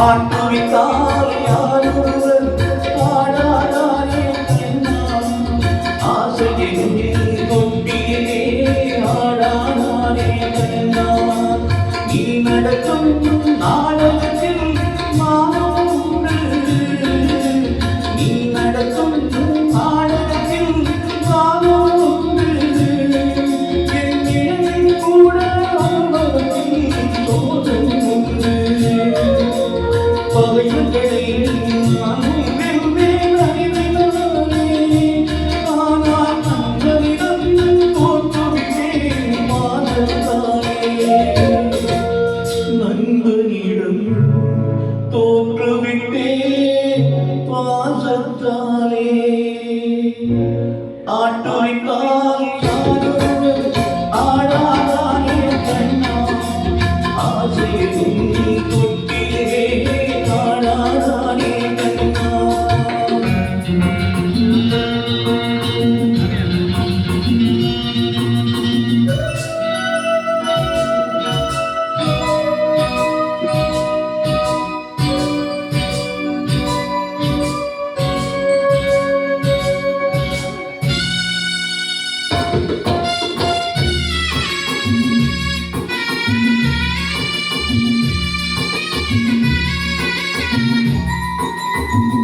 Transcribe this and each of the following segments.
ஆட்டுவித்தால் யாரொருவர் ஆடாதாரே என்னாம் ஆசையிலே கொண்டிலே ஆடாதாரே என்னாம் நீ நடக்கும் நாடகத்தில் மானோடு நீ நடக்கும் நாடகத்தில் மானோடு என் நிழலில் கூட நண்பனிடம் தோற்றுவிட்டே பாசத்தாலே ஆட்டுவித்தால் ஆடாதானே கண்ணா ஆசையிலே தொட்டிலே ஆடாதானே கண்ணா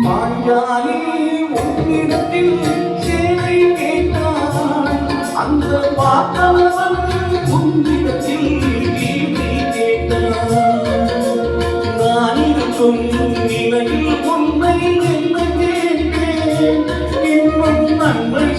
பாஞ்சாலி உன்னிடத்தில் சேவை கேட்டான் அந்த பார்த்தவன் உன்னிடத்தில் வீணை கேட்டான் நான் இருக்கும் நிலையில் உன்னை என்ன கேட்டேன் இன்னும் நன்மை